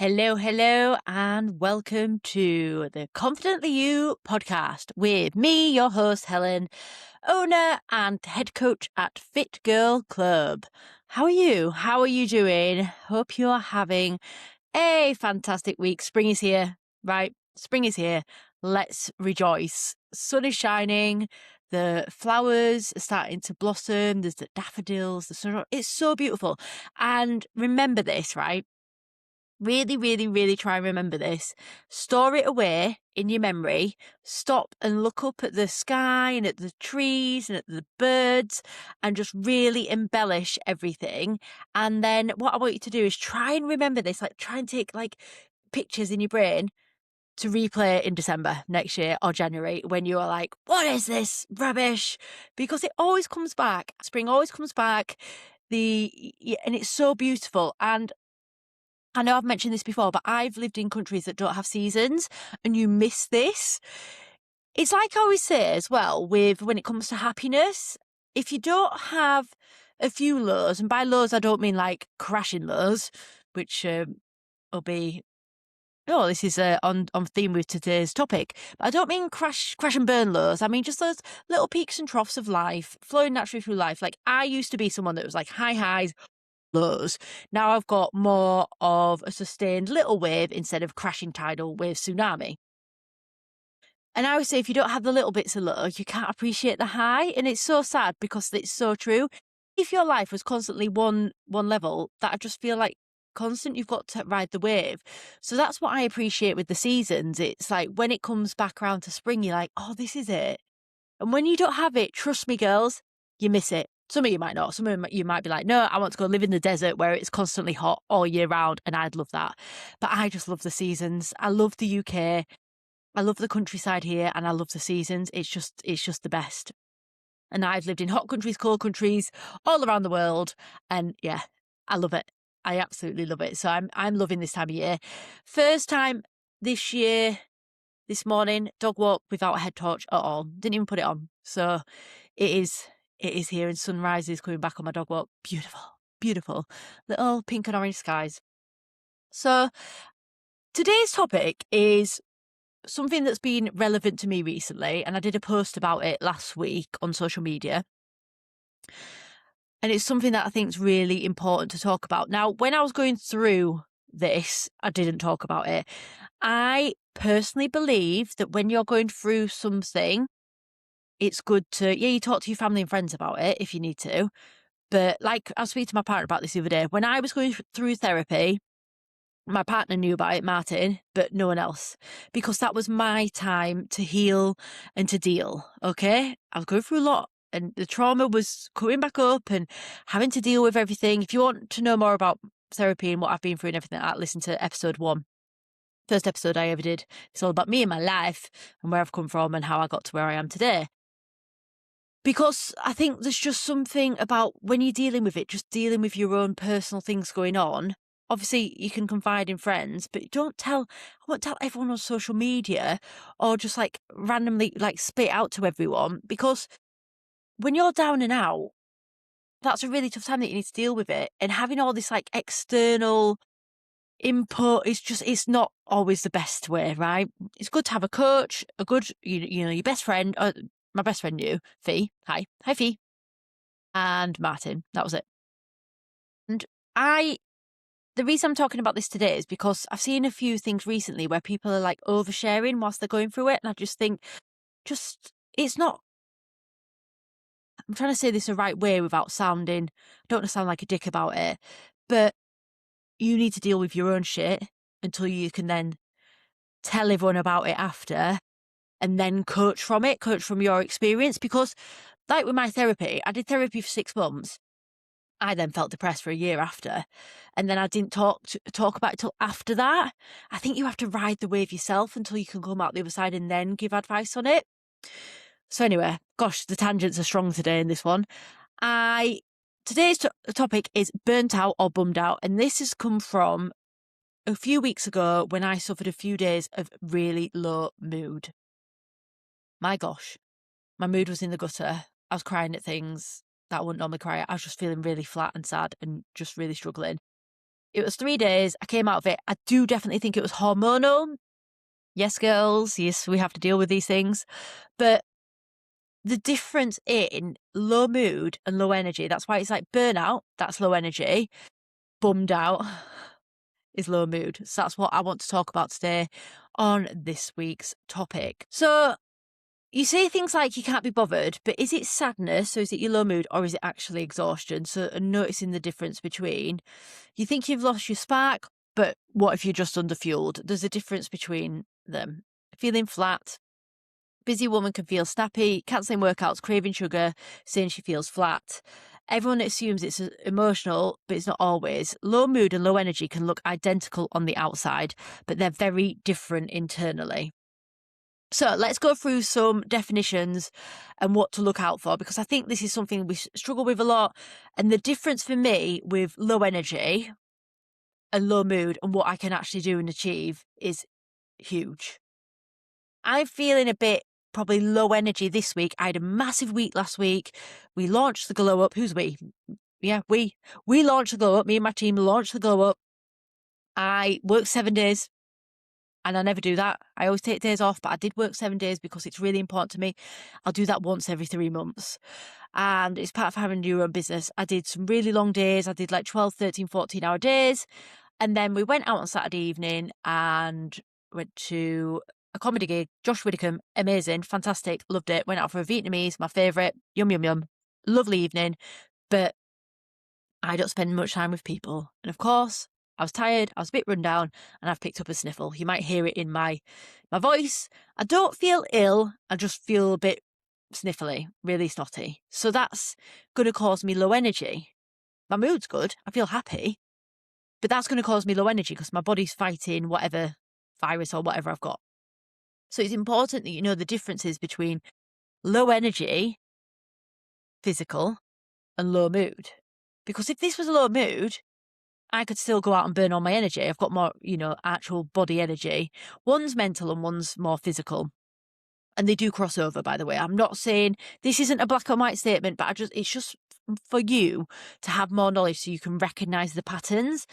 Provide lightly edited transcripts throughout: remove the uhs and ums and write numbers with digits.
Hello, and welcome to the Confidently You podcast with me, your host, Helen, owner and head coach at Fit Girl Club. How are you? How are you doing? Hope you're having a fantastic week. Spring is here, right? Spring is here. Let's rejoice. Sun is shining. The flowers are starting to blossom. There's the daffodils. It's so beautiful. And remember this, right? Really try and remember this. Store it away in your memory. Stop and look up at the sky and at the trees and at the birds and just really embellish everything. And then what I want you to do is try and remember this, like try and take pictures in your brain to replay it in December next year or January when you are like, what is this rubbish? Because it always comes back. Spring always comes back. And it's so beautiful. And I know I've mentioned this before, but I've lived in countries that don't have seasons and you miss this. It's like I always say as well, when it comes to happiness, if you don't have a few lows, and by lows I don't mean like crashing lows, which will be, this is on theme with today's topic. But I don't mean crash and burn lows. I mean just those little peaks and troughs of life, flowing naturally through life. Like I used to be someone that was like high highs, lows. Now I've got more of a sustained little wave instead of crashing tidal wave tsunami. And I always say if you don't have the little bits of low, you can't appreciate the high. And it's so sad because it's so true. If your life was constantly one level, that I just feel like constant, you've got to ride the wave. So that's what I appreciate with the seasons. It's like when it comes back around to spring, you're like, oh, this is it. And when you don't have it, trust me, girls, you miss it. Some of you might not. Some of you might be like, no, I want to go live in the desert where it's constantly hot all year round, and I'd love that. But I just love the seasons. I love the UK. I love the countryside here, and I love the seasons. It's just the best. And I've lived in hot countries, cold countries, all around the world, and yeah, I love it. I absolutely love it. So I'm loving this time of year. First time this year. This morning, dog walk without a head torch at all. Didn't even put it on. So it is here, and sunrise is coming back on my dog walk. Beautiful. Little pink and orange skies. So today's topic is something that's been relevant to me recently, and I did a post about it last week on social media. And it's something that I think is really important to talk about. Now, when I was going through this, I didn't talk about it. I personally believe that when you're going through something, it's good to, you talk to your family and friends about it if you need to. But like I was speaking to my partner about this the other day, when I was going through therapy, my partner knew about it, Martin, but no one else, because that was my time to heal and to deal. Okay. I was going through a lot and the trauma was coming back up and having to deal with everything. If you want to know more about therapy and what I've been through and everything like that, listen to episode 1. First episode I ever did. It's all about me and my life and where I've come from and how I got to where I am today. Because I think there's just something about when you're dealing with it, just dealing with your own personal things going on. Obviously, you can confide in friends, but I won't tell everyone on social media or just like randomly like spit out to everyone, because when you're down and out, that's a really tough time that you need to deal with it. And having all this like external input is just, it's not always the best way, right? It's good to have a coach, a good, your best friend. My best friend knew, Fee. Hi, Fee. And Martin. That was it. And the reason I'm talking about this today is because I've seen a few things recently where people are like oversharing whilst they're going through it. And I just think, it's not, I'm trying to say this the right way without sounding, I don't want to sound like a dick about it, but you need to deal with your own shit until you can then tell everyone about it after and then coach from your experience. Because like with my therapy, I did therapy for 6 months. I then felt depressed for a year after. And then I didn't talk about it till after that. I think you have to ride the wave yourself until you can come out the other side and then give advice on it. So anyway, gosh, the tangents are strong today in this one. Today's topic is burnt out or bummed out. And this has come from a few weeks ago when I suffered a few days of really low mood. My gosh, my mood was in the gutter. I was crying at things that I wouldn't normally cry at. I was just feeling really flat and sad and just really struggling. It was 3 days. I came out of it. I do definitely think it was hormonal. Yes, girls. Yes, we have to deal with these things. But the difference in low mood and low energy, that's why it's like burnout, that's low energy. Bummed out is low mood. So that's what I want to talk about today on this week's topic. So you say things like you can't be bothered, but is it sadness? So is it your low mood or is it actually exhaustion? So noticing the difference between you think you've lost your spark, but what if you're just underfueled? There's a difference between them. Feeling flat. Busy woman can feel snappy, cancelling workouts, craving sugar, saying she feels flat. Everyone assumes it's emotional, but it's not always. Low mood and low energy can look identical on the outside, but they're very different internally. So let's go through some definitions and what to look out for, because I think this is something we struggle with a lot. And the difference for me with low energy and low mood and what I can actually do and achieve is huge. I'm feeling a bit probably low energy this week. I had a massive week last week. We launched the Glow Up. Who's we? Yeah, we launched the Glow Up. Me and my team launched the Glow Up. I worked 7 days. And I never do that. I always take days off, but I did work 7 days because it's really important to me. I'll do that once every 3 months. And it's part of having your own business. I did some really long days. I did like 12, 13, 14-hour days. And then we went out on Saturday evening and went to a comedy gig. Josh Widdicombe, amazing, fantastic, loved it. Went out for a Vietnamese, my favourite. Yum, yum, yum. Lovely evening. But I don't spend much time with people. And of course, I was tired, I was a bit run down, and I've picked up a sniffle. You might hear it in my voice. I don't feel ill, I just feel a bit sniffly, really snotty. So that's going to cause me low energy. My mood's good, I feel happy, but that's going to cause me low energy because my body's fighting whatever virus or whatever I've got. So it's important that you know the differences between low energy, physical, and low mood. Because if this was a low mood, I could still go out and burn all my energy. I've got more, actual body energy. One's mental and one's more physical. And they do cross over, by the way. I'm not saying this isn't a black and white statement, but it's just for you to have more knowledge so you can recognize the patterns.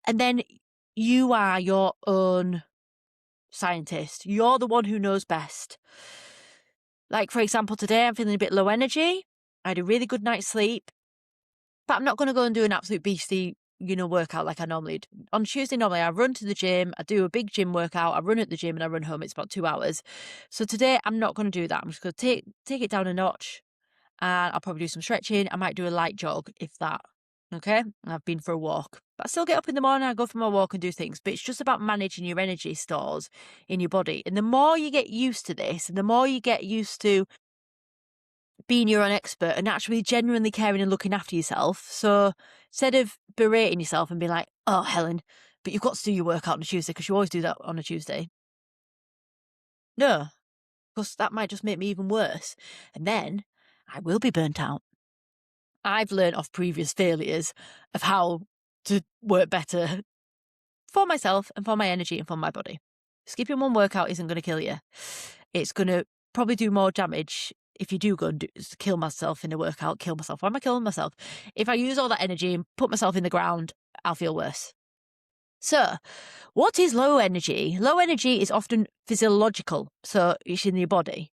And then you are your own scientist. You're the one who knows best. Like, for example, today I'm feeling a bit low energy. I had a really good night's sleep, but I'm not going to go and do an absolute beastie workout like I normally do. On Tuesday, normally I run to the gym, I do a big gym workout, I run at the gym and I run home. It's about 2 hours. So today I'm not going to do that. I'm just going to take it down a notch and I'll probably do some stretching. I might do a light jog, if that. Okay. And I've been for a walk, but I still get up in the morning, I go for my walk and do things, but it's just about managing your energy stores in your body. And the more you get used to this and the more you get used to being your own expert and actually genuinely caring and looking after yourself. So instead of berating yourself and being like, oh, Helen, but you've got to do your workout on a Tuesday because you always do that on a Tuesday. No, because that might just make me even worse. And then I will be burnt out. I've learned off previous failures of how to work better for myself and for my energy and for my body. Skipping one workout isn't going to kill you. It's going to probably do more damage if you do go and kill myself in a workout, kill myself. Why am I killing myself? If I use all that energy and put myself in the ground, I'll feel worse. So, what is low energy? Low energy is often physiological, so it's in your body.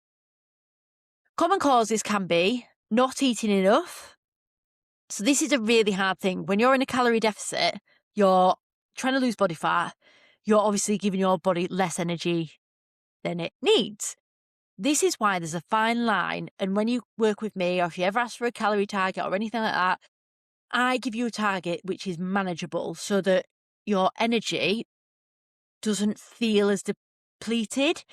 Common causes can be not eating enough. So this is a really hard thing. When you're in a calorie deficit, you're trying to lose body fat, you're obviously giving your body less energy than it needs. This is why there's a fine line. And when you work with me, or if you ever ask for a calorie target or anything like that, I give you a target which is manageable so that your energy doesn't feel as depleted.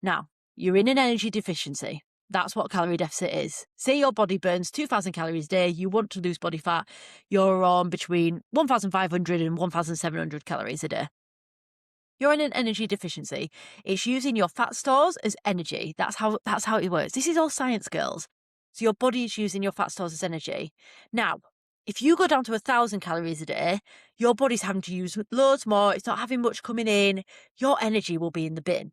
Now, you're in an energy deficiency. That's what calorie deficit is. Say your body burns 2,000 calories a day, you want to lose body fat, you're on between 1,500 and 1,700 calories a day. You're in an energy deficiency. It's using your fat stores as energy. That's how it works. This is all science, girls. So your body is using your fat stores as energy. Now, if you go down to 1,000 calories a day, your body's having to use loads more. It's not having much coming in. Your energy will be in the bin.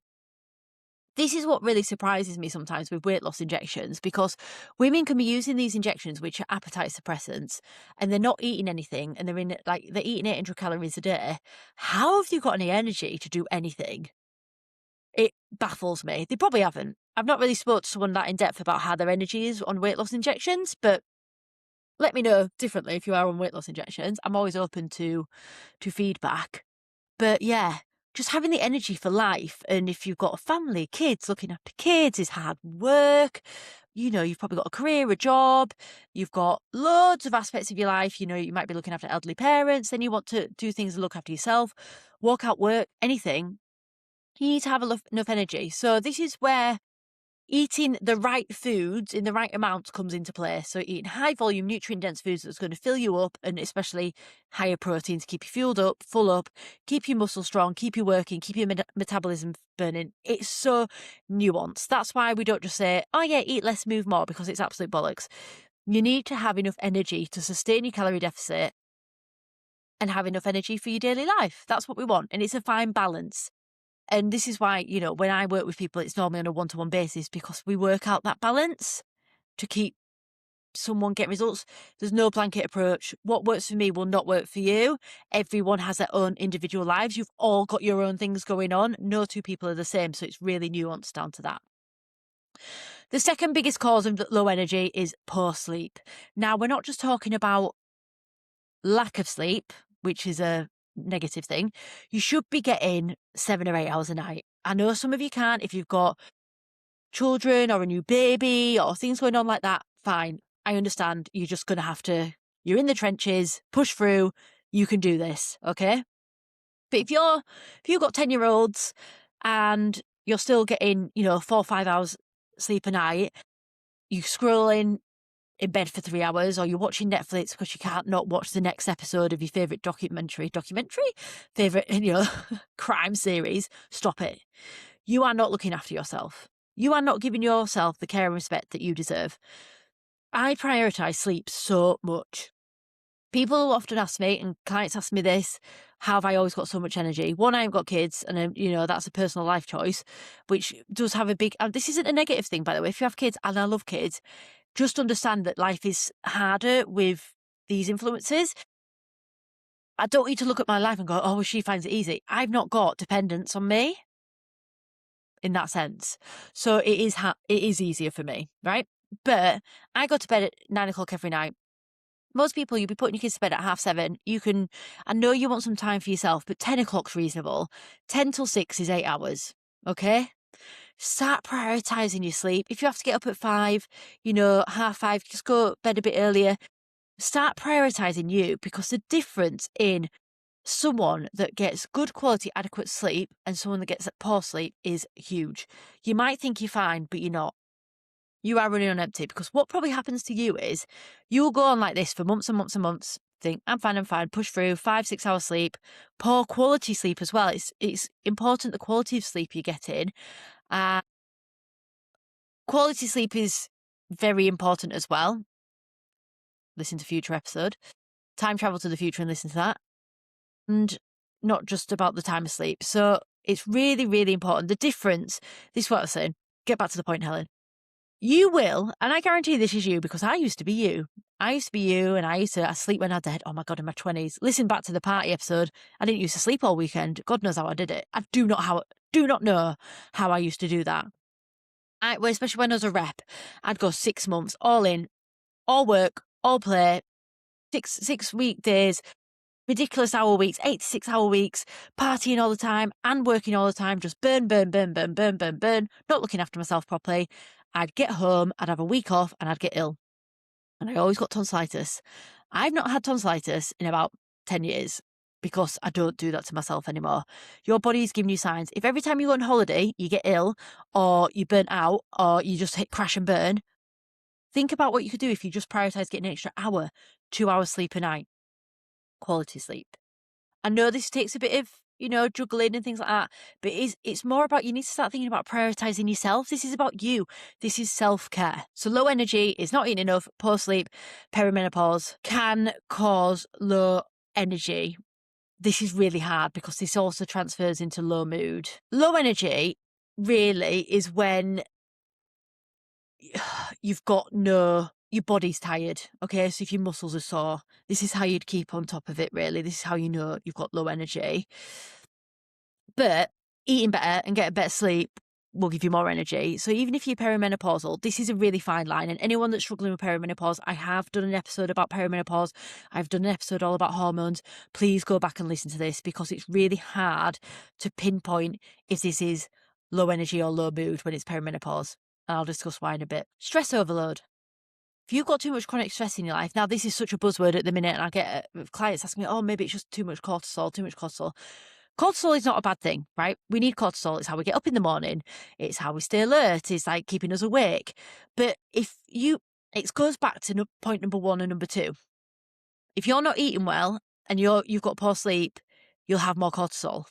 This is what really surprises me sometimes with weight loss injections, because women can be using these injections, which are appetite suppressants, and they're not eating anything, and they're eating 800 calories a day. How have you got any energy to do anything? It baffles me. They probably haven't. I've not really spoke to someone that in depth about how their energy is on weight loss injections, but let me know differently if you are on weight loss injections. I'm always open to feedback. But yeah, just having the energy for life. And if you've got a family, kids, looking after kids is hard work. You've probably got a career, a job, you've got loads of aspects of your life. You might be looking after elderly parents, then you want to do things to look after yourself, walk out, work, anything. You need to have enough energy. So this is where eating the right foods in the right amounts comes into play. So eating high volume, nutrient dense foods that's going to fill you up, and especially higher protein to keep you fueled up, full up, keep your muscles strong, keep you working, keep your metabolism burning. It's so nuanced. That's why we don't just say, oh yeah, eat less, move more, because it's absolute bollocks. You need to have enough energy to sustain your calorie deficit and have enough energy for your daily life. That's what we want. And it's a fine balance. And this is why, when I work with people, it's normally on a one-to-one basis, because we work out that balance to keep someone get results. There's no blanket approach. What works for me will not work for you. Everyone has their own individual lives. You've all got your own things going on. No two people are the same. So it's really nuanced down to that. The second biggest cause of low energy is poor sleep. Now, we're not just talking about lack of sleep, which is a negative thing. You should be getting 7 or 8 hours a night. I know some of you can't if you've got children or a new baby or things going on like that. Fine. I understand. You're just going to have to, you're in the trenches, push through. You can do this. Okay. But if you've got 10-year-olds and you're still getting, 4 or 5 hours sleep a night, you scrolling in bed for 3 hours, or you're watching Netflix because you can't not watch the next episode of your favourite favourite, crime series, stop it. You are not looking after yourself. You are not giving yourself the care and respect that you deserve. I prioritise sleep so much. People often ask me, and clients ask me this, how have I always got so much energy? One, I haven't got kids, and that's a personal life choice, which does have a big, and this isn't a negative thing, by the way. If you have kids, and I love kids, just understand that life is harder with these influences. I don't need to look at my life and go, oh, well, she finds it easy. I've not got dependence on me in that sense. So it is easier for me, right? But I go to bed at 9 o'clock every night. Most people, you'll be putting your kids to bed at 7:30. I know you want some time for yourself, but 10 o'clock's reasonable. 10 till 6 is 8 hours. Okay? Start prioritising your sleep. If you have to get up at 5, 5:30, just go to bed a bit earlier. Start prioritising you, because the difference in someone that gets good quality, adequate sleep and someone that gets poor sleep is huge. You might think you're fine, but you're not. You are running on empty, because what probably happens to you is you'll go on like this for months and months and months. Think, I'm fine, push through, 5-6 hours sleep, poor quality sleep as well. It's important the quality of sleep you're getting. Quality sleep is very important as well. Listen to future episode. Time travel to the future and listen to that. And not just about the time of sleep. So it's really, really important. The difference, this is what I was saying. Get back to the point, Helen. You will, and I guarantee this is you, because I used to be you. And I sleep when I was dead. Oh my God, in my 20s. Listen back to the party episode. I didn't used to sleep all weekend. God knows how I did it. I do not know how I used to do that. Especially when I was a rep, I'd go 6 months, all in, all work, all play, six weekdays, ridiculous hour weeks, 86-hour weeks, partying all the time and working all the time, just burn, not looking after myself properly. I'd get home, I'd have a week off, and I'd get ill. And I always got tonsillitis. I've not had tonsillitis in about 10 years. Because I don't do that to myself anymore. Your body's giving you signs. If every time you go on holiday, you get ill, or you burn out, or you just hit crash and burn, think about what you could do if you just prioritise getting an extra hour, 2 hours sleep a night. Quality sleep. I know this takes a bit of, juggling and things like that, but it's more about, you need to start thinking about prioritising yourself. This is about you. This is self-care. So low energy is not eating enough, poor sleep, perimenopause can cause low energy. This is really hard, because this also transfers into low mood. Low energy really is when you've got your body's tired. Okay, so if your muscles are sore, this is how you'd keep on top of it, really. This is how you know you've got low energy. But eating better and getting better sleep will give you more energy. So even if you're perimenopausal, this is a really fine line. And anyone that's struggling with perimenopause, I have done an episode about perimenopause. I've done an episode all about hormones. Please go back and listen to this because it's really hard to pinpoint if this is low energy or low mood when it's perimenopause. And I'll discuss why in a bit. Stress overload. If you've got too much chronic stress in your life, now this is such a buzzword at the minute, and I get clients asking me, oh, maybe it's just too much cortisol, too much cortisol. Cortisol is not a bad thing, right? We need cortisol. It's how we get up in the morning. It's how we stay alert. It's like keeping us awake. But it goes back to point number 1 and number 2. If you're not eating well and you've got poor sleep, you'll have more cortisol.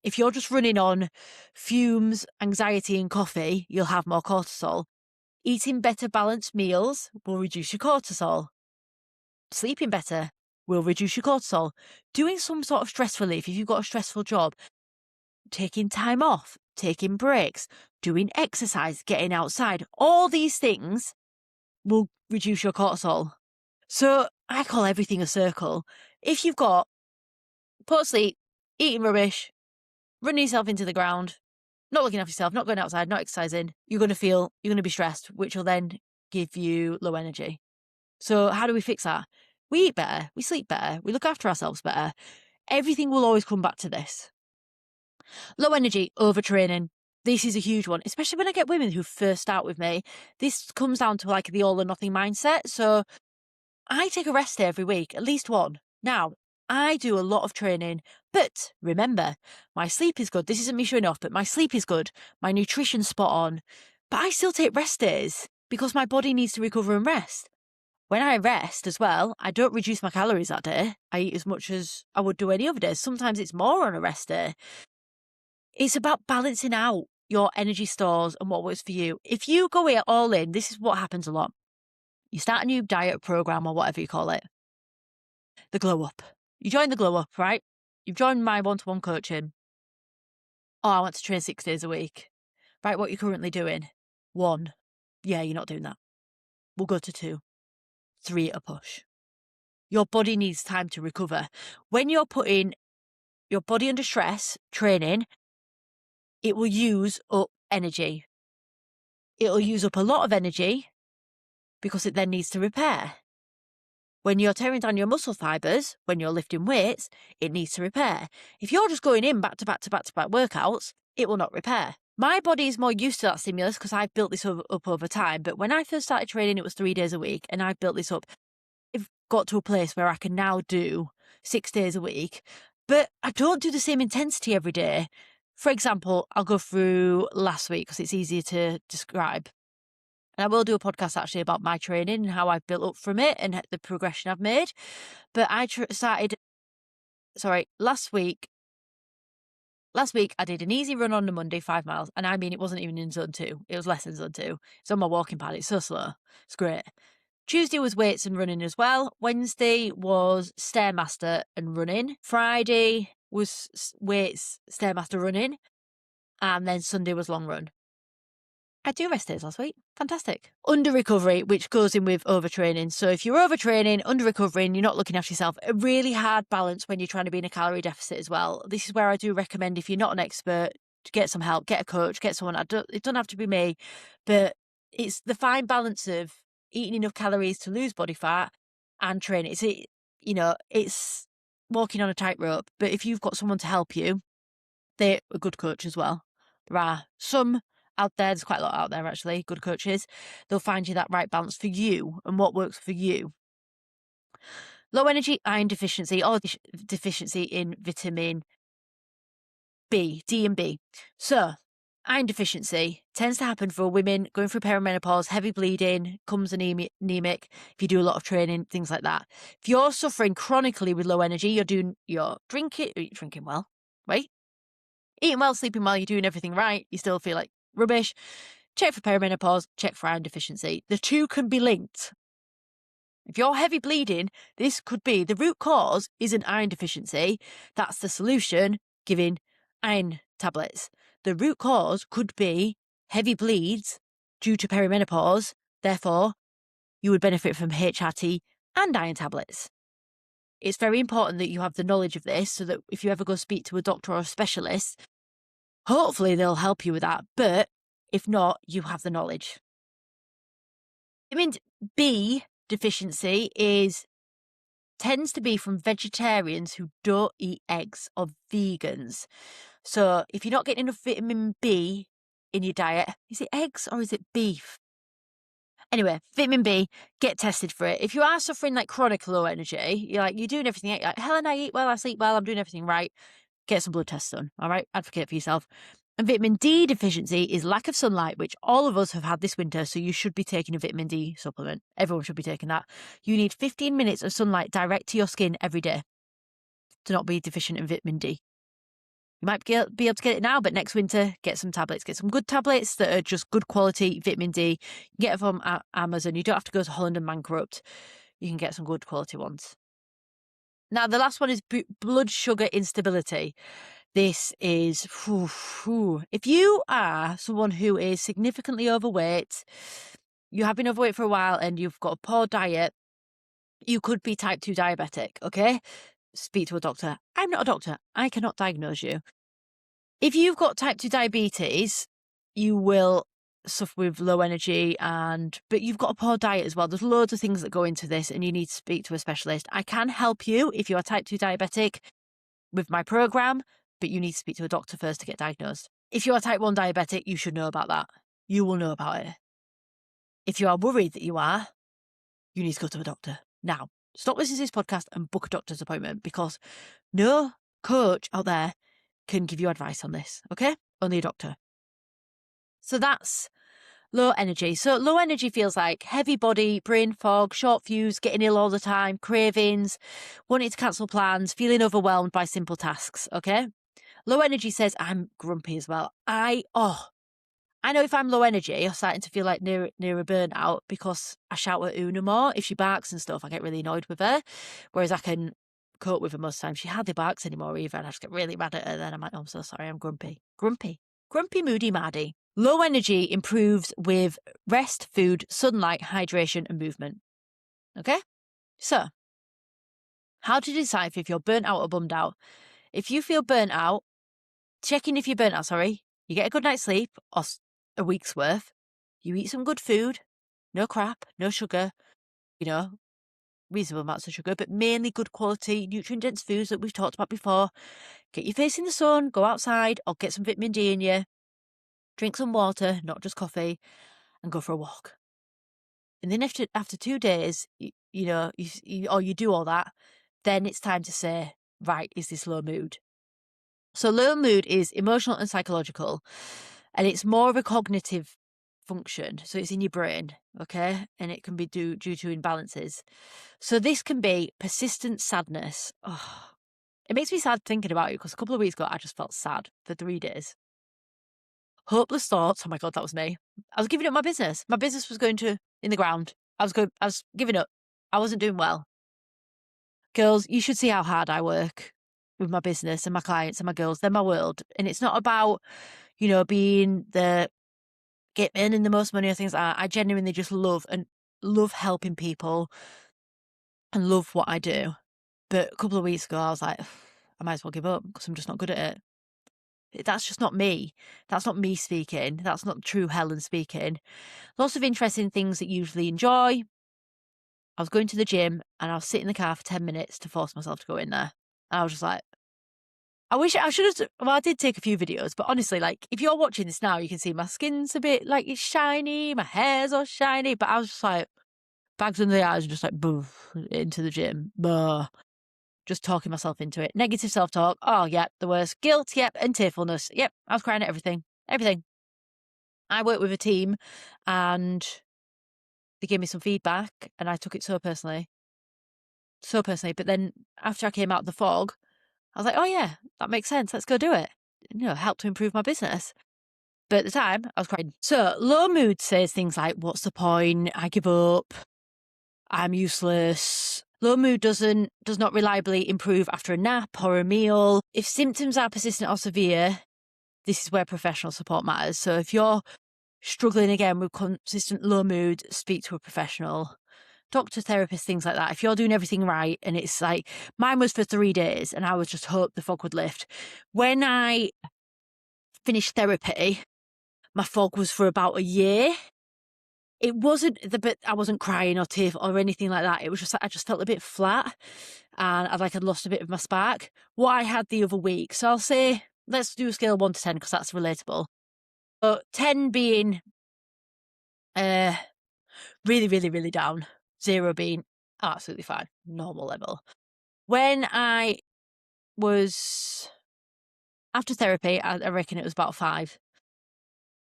If you're just running on fumes, anxiety and coffee, you'll have more cortisol. Eating better balanced meals will reduce your cortisol. Sleeping better will reduce your cortisol. Doing some sort of stress relief if you've got a stressful job, taking time off, taking breaks, doing exercise, getting outside, all these things will reduce your cortisol. So I call everything a circle. If you've got poor sleep, eating rubbish, running yourself into the ground, not looking after yourself, not going outside, not exercising, you're going to be stressed, which will then give you low energy. So how do we fix that? We eat better, we sleep better, we look after ourselves better. Everything will always come back to this. Low energy, overtraining. This is a huge one, especially when I get women who first start with me. This comes down to like the all or nothing mindset. So I take a rest day every week, at least one. Now, I do a lot of training, but remember, my sleep is good. This isn't me showing off, but my sleep is good. My nutrition's spot on. But I still take rest days because my body needs to recover and rest. When I rest as well, I don't reduce my calories that day. I eat as much as I would do any other day. Sometimes it's more on a rest day. It's about balancing out your energy stores and what works for you. If you go it all in, this is what happens a lot. You start a new diet program or whatever you call it. The glow up. You join the glow up, right? You've joined my one-to-one coaching. Oh, I want to train 6 days a week. Right, what are you currently doing? 1. Yeah, you're not doing that. We'll go to 2. 3 at a push. Your body needs time to recover. When you're putting your body under stress, training, it will use up energy. It'll use up a lot of energy because it then needs to repair. When you're tearing down your muscle fibers, when you're lifting weights, it needs to repair. If you're just going in back to back to back to back workouts, it will not repair. My body is more used to that stimulus because I've built this up over time. But when I first started training, it was 3 days a week, and I've built this up. I've got to a place where I can now do 6 days a week, but I don't do the same intensity every day. For example, I'll go through last week because it's easier to describe. And I will do a podcast actually about my training and how I've built up from it and the progression I've made. But I last week I did an easy run on a Monday, 5 miles. And I mean, it wasn't even in zone 2. It was less than zone 2. It's on my walking pad. It's so slow. It's great. Tuesday was weights and running as well. Wednesday was Stairmaster and running. Friday was weights, Stairmaster, running. And then Sunday was long run. I do rest days last week. Fantastic. Under recovery, which goes in with overtraining. So if you're overtraining, under recovering, you're not looking after yourself. A really hard balance when you're trying to be in a calorie deficit as well. This is where I do recommend, if you're not an expert, to get some help, get a coach, get someone. It doesn't have to be me, but it's the fine balance of eating enough calories to lose body fat and training. It's walking on a tightrope. But if you've got someone to help you, they're a good coach as well. There are some out there, there's quite a lot out there actually, good coaches. They'll find you that right balance for you and what works for you. Low energy, iron deficiency, or deficiency in vitamin B, D and B. So iron deficiency tends to happen for women going through perimenopause, heavy bleeding, comes anemic, if you do a lot of training, things like that. If you're suffering chronically with low energy, you're drinking well, right? Eating well, sleeping well, you're doing everything right, you still feel like rubbish. Check for perimenopause, check for iron deficiency. The two can be linked. If you're heavy bleeding, this could be the root cause isn't iron deficiency. That's the solution, giving iron tablets. The root cause could be heavy bleeds due to perimenopause. Therefore, you would benefit from HRT and iron tablets. It's very important that you have the knowledge of this so that if you ever go speak to a doctor or a specialist, hopefully they'll help you with that. But if not, you have the knowledge. Vitamin B deficiency tends to be from vegetarians who don't eat eggs or vegans. So if you're not getting enough vitamin B in your diet, is it eggs or is it beef? Anyway, vitamin B, get tested for it. If you are suffering like chronic low energy, you're doing everything, you're like, Helen, I eat well, I sleep well, I'm doing everything right, get some blood tests done, all right? Advocate for yourself. And vitamin D deficiency is lack of sunlight, which all of us have had this winter, so you should be taking a vitamin D supplement. Everyone should be taking that. You need 15 minutes of sunlight direct to your skin every day to not be deficient in vitamin D. You might be able to get it now, but next winter, get some tablets. Get some good tablets that are just good quality vitamin D. You can get it from Amazon. You don't have to go to Holland and bankrupt. You can get some good quality ones. Now, the last one is blood sugar instability. This is, if you are someone who is significantly overweight, you have been overweight for a while and you've got a poor diet, you could be type 2 diabetic, okay? Speak to a doctor. I'm not a doctor. I cannot diagnose you. If you've got type 2 diabetes, you will suffer with low energy but you've got a poor diet as well. There's loads of things that go into this and you need to speak to a specialist. I can help you if you are type 2 diabetic with my program, but you need to speak to a doctor first to get diagnosed. If you are type 1 diabetic, you should know about that. You will know about it. If you are worried that you are, you need to go to a doctor. Now, stop listening to this podcast and book a doctor's appointment because no coach out there can give you advice on this, okay? Only a doctor. So that's low energy. So low energy feels like heavy body, brain fog, short fuse, getting ill all the time, cravings, wanting to cancel plans, feeling overwhelmed by simple tasks, okay? Low energy says I'm grumpy as well. I know if I'm low energy, I'm starting to feel like near a burnout because I shout at Una more. If she barks and stuff, I get really annoyed with her. Whereas I can cope with her most times. She hardly barks anymore either, and I just get really mad at her. Then I'm like, oh, I'm so sorry, I'm grumpy. Grumpy, moody, maddy. Low energy improves with rest, food, sunlight, hydration, and movement. Okay? So, how to decide if you're burnt out or bummed out? If you feel burnt out, checking if you're burnt out, you get a good night's sleep or a week's worth. You eat some good food, no crap, no sugar, reasonable amounts of sugar, but mainly good quality, nutrient-dense foods that we've talked about before. Get your face in the sun, go outside, or get some vitamin D in you. Drink some water, not just coffee, and go for a walk. And then after 2 days, you do all that, then it's time to say, right, is this low mood? So low mood is emotional and psychological, and it's more of a cognitive function. So it's in your brain, okay? And it can be due to imbalances. So this can be persistent sadness. Oh, it makes me sad thinking about it because a couple of weeks ago, I just felt sad for 3 days. Hopeless thoughts. Oh my God, that was me. I was giving up my business. My business was going in the ground. I was giving up. I wasn't doing well. Girls, you should see how hard I work with my business and my clients and my girls. They're my world. And it's not about, being the earning the most money or things like that. I genuinely just love helping people and love what I do. But a couple of weeks ago, I was like, I might as well give up because I'm just not good at it. That's just not me. That's not me speaking. That's not true Helen speaking. Lots of interesting things that you usually enjoy. I was going to the gym and I was sitting in the car for 10 minutes to force myself to go in there. And I was just like, I wish I should have. Well, I did take a few videos, but honestly, like, if you're watching this now, you can see my skin's a bit like it's shiny, my hair's all shiny, but I was just like, bags under the eyes and just like, boof, into the gym. Bah. Just talking myself into it. Negative self-talk. Oh, yeah, the worst. Guilt, yep, and tearfulness. Yep, I was crying at everything. Everything. I work with a team and they gave me some feedback and I took it so personally. So personally. But then after I came out of the fog, I was like, oh yeah, that makes sense. Let's go do it. Help to improve my business. But at the time, I was crying. So low mood says things like, what's the point? I give up. I'm useless. Low mood does not reliably improve after a nap or a meal. If symptoms are persistent or severe, this is where professional support matters. So if you're struggling again with consistent low mood, speak to a professional. Doctor, therapist, things like that. If you're doing everything right and it's like, mine was for 3 days and I was just hope the fog would lift. When I finished therapy, my fog was for about a year. It wasn't the bit, I wasn't crying or tearful or anything like that. It was just I just felt a bit flat and I'd lost a bit of my spark. What I had the other week. So I'll say, let's do a scale of 1 to 10 because that's relatable. But 10 being really, really, really down. 0 being absolutely fine, normal level. When I was after therapy, I reckon it was about 5.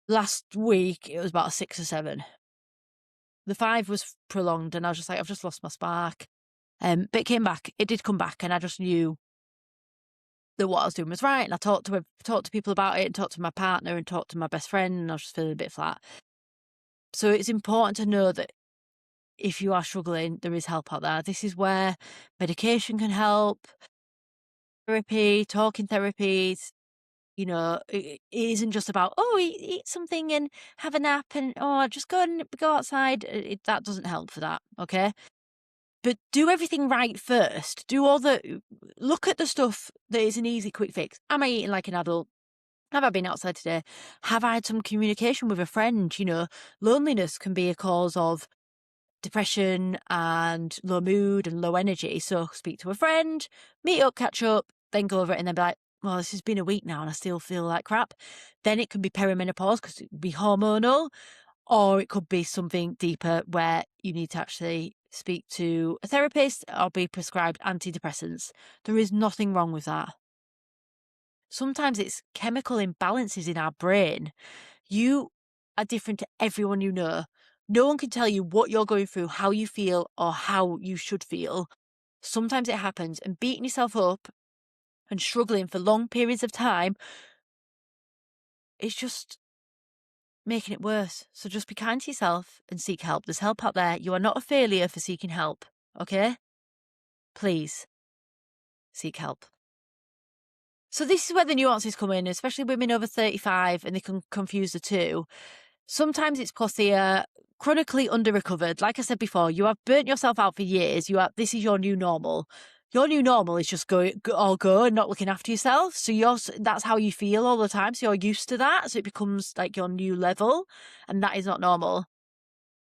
Last week, it was about a 6 or 7. The 5 was prolonged, and I was just like, I've just lost my spark. But it came back. It did come back, and I just knew that what I was doing was right. And I talked to people about it, and talked to my partner, and talked to my best friend, and I was just feeling a bit flat. So it's important to know that if you are struggling, there is help out there. This is where medication can help, therapy, talking therapies. It isn't just about, oh, eat something and have a nap and, oh, just go outside. That doesn't help for that, okay? But do everything right first. Look at the stuff that is an easy, quick fix. Am I eating like an adult? Have I been outside today? Have I had some communication with a friend? Loneliness can be a cause of depression and low mood and low energy. So speak to a friend, meet up, catch up, then go over it and then be like, well, this has been a week now and I still feel like crap. Then it can be perimenopause because it would be hormonal, or it could be something deeper where you need to actually speak to a therapist or be prescribed antidepressants. There is nothing wrong with that. Sometimes it's chemical imbalances in our brain. You are different to everyone you know. No one can tell you what you're going through, how you feel, or how you should feel. Sometimes it happens, and beating yourself up and struggling for long periods of time is just making it worse. So just be kind to yourself and seek help. There's help out there. You are not a failure for seeking help, okay? Please seek help. So this is where the nuances come in, especially women over 35, and they can confuse the two. Sometimes it's because they are chronically under-recovered. Like I said before, you have burnt yourself out for years. This is your new normal. Your new normal is just go and not looking after yourself. So that's how you feel all the time. So you're used to that. So it becomes like your new level, and that is not normal.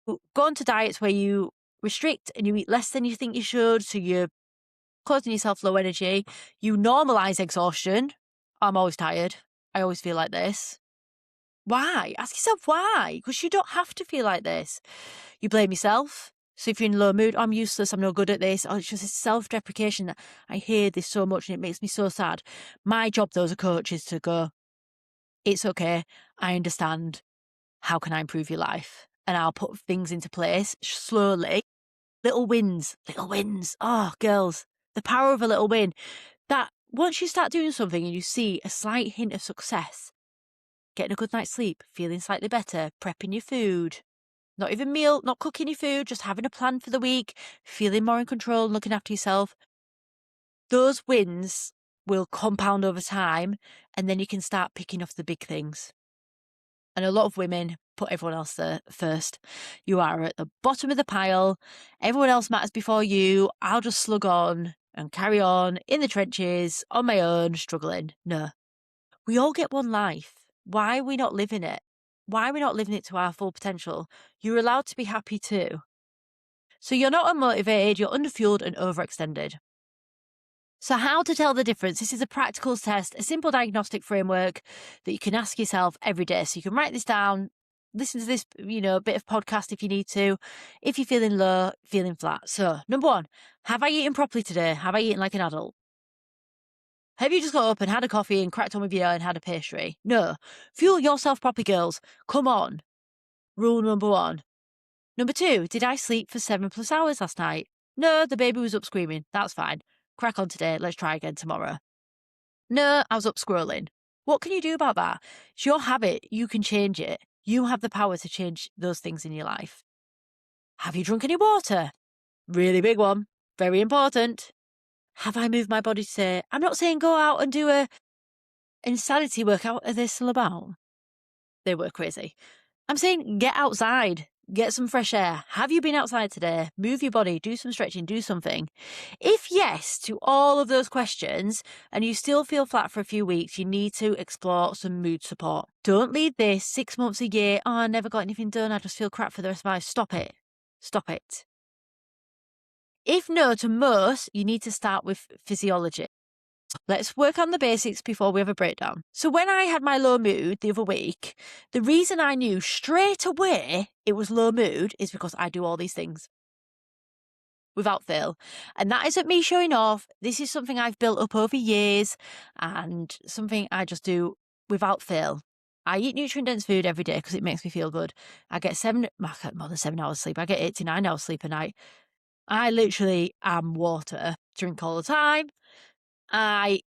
Go on to diets where you restrict and you eat less than you think you should. So you're causing yourself low energy. You normalize exhaustion. I'm always tired. I always feel like this. Why? Ask yourself why, because you don't have to feel like this. You blame yourself. So if you're in low mood, I'm useless, I'm no good at this. Oh, it's just this self-deprecation that I hear this so much and it makes me so sad. My job, though, as a coach is to go, it's okay. I understand. How can I improve your life? And I'll put things into place slowly. Little wins. Oh, girls, the power of a little win. That once you start doing something and you see a slight hint of success, getting a good night's sleep, feeling slightly better, prepping your food, not cooking your food, just having a plan for the week, feeling more in control, looking after yourself. Those wins will compound over time, and then you can start picking off the big things. And a lot of women put everyone else there first. You are at the bottom of the pile. Everyone else matters before you. I'll just slug on and carry on in the trenches on my own, struggling. No. We all get one life. Why are we not living it? Why are we not living it to our full potential? You're allowed to be happy too. So you're not unmotivated, you're underfueled and overextended. So how to tell the difference? This is a practical test, a simple diagnostic framework that you can ask yourself every day. So you can write this down, listen to this, bit of podcast if you need to, if you're feeling low, feeling flat. So number 1, have I eaten properly today? Have I eaten like an adult? Have you just got up and had a coffee and cracked on with beer and had a pastry? No. Fuel yourself properly, girls. Come on. Rule number 1. Number 2, did I sleep for 7+ hours last night? No, the baby was up screaming. That's fine. Crack on today. Let's try again tomorrow. No, I was up scrolling. What can you do about that? It's your habit. You can change it. You have the power to change those things in your life. Have you drunk any water? Really big one. very important. Have I moved my body today? I'm not saying go out and do a insanity workout. Are they still about? They were crazy. I'm saying get outside, get some fresh air. Have you been outside today? Move your body, do some stretching, do something. If yes to all of those questions and you still feel flat for a few weeks, you need to explore some mood support. Don't leave this 6 months, a year. Oh, I never got anything done. I just feel crap for the rest of my life. Stop it. Stop it. If no to most, you need to start with physiology. Let's work on the basics before we have a breakdown. So when I had my low mood the other week, the reason I knew straight away it was low mood is because I do all these things without fail. And that isn't me showing off. This is something I've built up over years and something I just do without fail. I eat nutrient-dense food every day because it makes me feel good. I get more than 7 hours sleep. I get 8 to 9 hours sleep a night. I literally am water. Drink all the time. I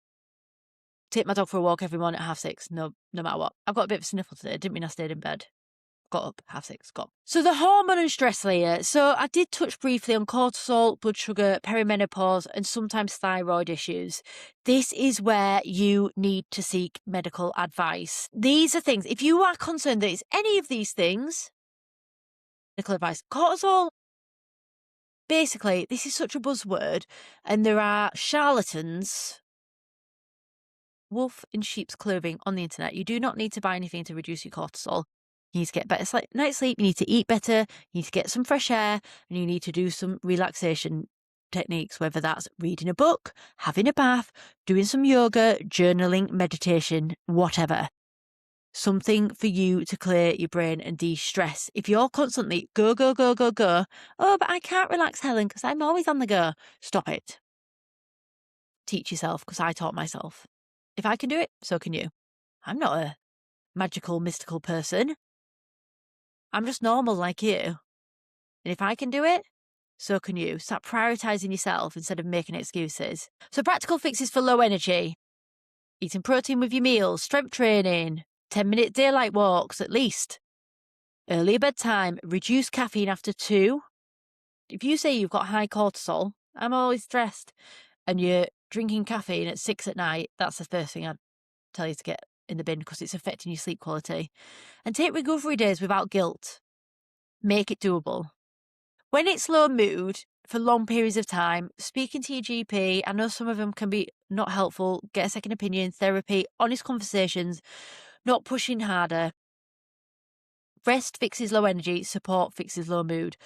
take my dog for a walk every morning at 6:30, no matter what. I've got a bit of a sniffle today. Didn't mean I stayed in bed. Got up 6:30, got. So the hormone and stress layer. So I did touch briefly on cortisol, blood sugar, perimenopause, and sometimes thyroid issues. This is where you need to seek medical advice. These are things, if you are concerned that it's any of these things, medical advice. Cortisol, basically, this is such a buzzword, and there are charlatans, wolf in sheep's clothing on the internet. You do not need to buy anything to reduce your cortisol. You need to get better night's sleep. You need to eat better. You need to get some fresh air, and you need to do some relaxation techniques, whether that's reading a book, having a bath, doing some yoga, journaling, meditation, whatever. Something for you to clear your brain and de-stress. If you're constantly go, go, go, go, go, oh, but I can't relax, Helen, because I'm always on the go. Stop it. Teach yourself, because I taught myself. If I can do it, so can you. I'm not a magical, mystical person. I'm just normal like you. And if I can do it, so can you. Start prioritizing yourself instead of making excuses. So practical fixes for low energy. Eating protein with your meals, strength training, 10-minute daylight walks at least. Earlier bedtime, reduce caffeine after 2. If you say you've got high cortisol, I'm always stressed, and you're drinking caffeine at 6 at night, that's the first thing I'd tell you to get in the bin because it's affecting your sleep quality. And take recovery days without guilt. Make it doable. When it's low mood for long periods of time, speaking to your GP, I know some of them can be not helpful. Get a second opinion, therapy, honest conversations, not pushing harder. Rest fixes low energy, support fixes low mood.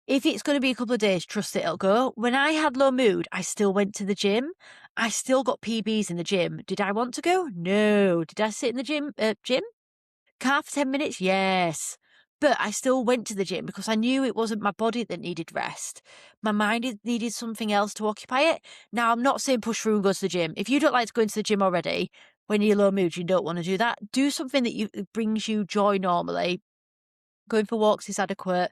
If it's going to be a couple of days, trust it'll go. When I had low mood, I still went to the gym. I still got PBs in the gym. Did I want to go? No. Did I sit in the gym? Car for 10 minutes? Yes. But I still went to the gym because I knew it wasn't my body that needed rest. My mind needed something else to occupy it. Now, I'm not saying push through and go to the gym. If you don't like to go into the gym already, when you're low mood, you don't want to do that. Do something that brings you joy normally. Going for walks is adequate.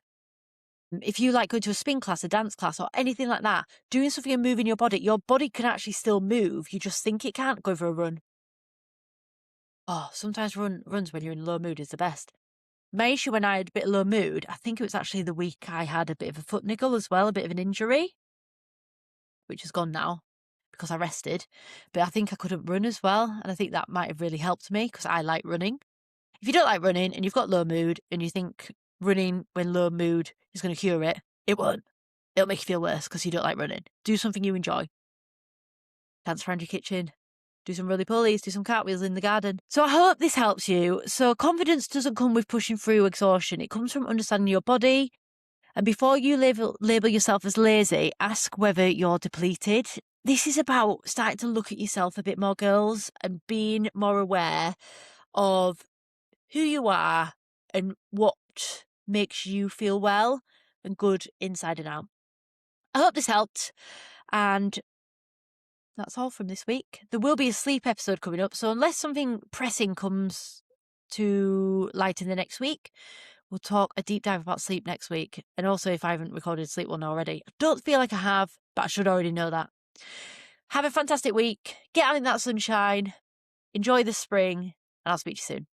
If you like going to a spin class, a dance class, or anything like that, doing something and moving your body can actually still move. You just think it can't. Go for a run. Oh, sometimes runs when you're in low mood is the best. My issue when I had a bit of low mood, I think it was actually the week I had a bit of a foot niggle as well, a bit of an injury, which is gone now because I rested. But I think I couldn't run as well, and I think that might have really helped me because I like running. If you don't like running and you've got low mood and you think running when low mood is going to cure it, it won't. It'll make you feel worse because you don't like running. Do something you enjoy. Dance around your kitchen. Do some roly-polies, do some cartwheels in the garden. So I hope this helps you. So confidence doesn't come with pushing through exhaustion. It comes from understanding your body. And before you label yourself as lazy, ask whether you're depleted. This is about starting to look at yourself a bit more, girls, and being more aware of who you are and what makes you feel well and good inside and out. I hope this helped. And that's all from this week. There will be a sleep episode coming up, so unless something pressing comes to light in the next week, we'll talk a deep dive about sleep next week. And also, if I haven't recorded a sleep one already, I don't feel like I have, but I should already know that. Have a fantastic week. Get out in that sunshine. Enjoy the spring, and I'll speak to you soon.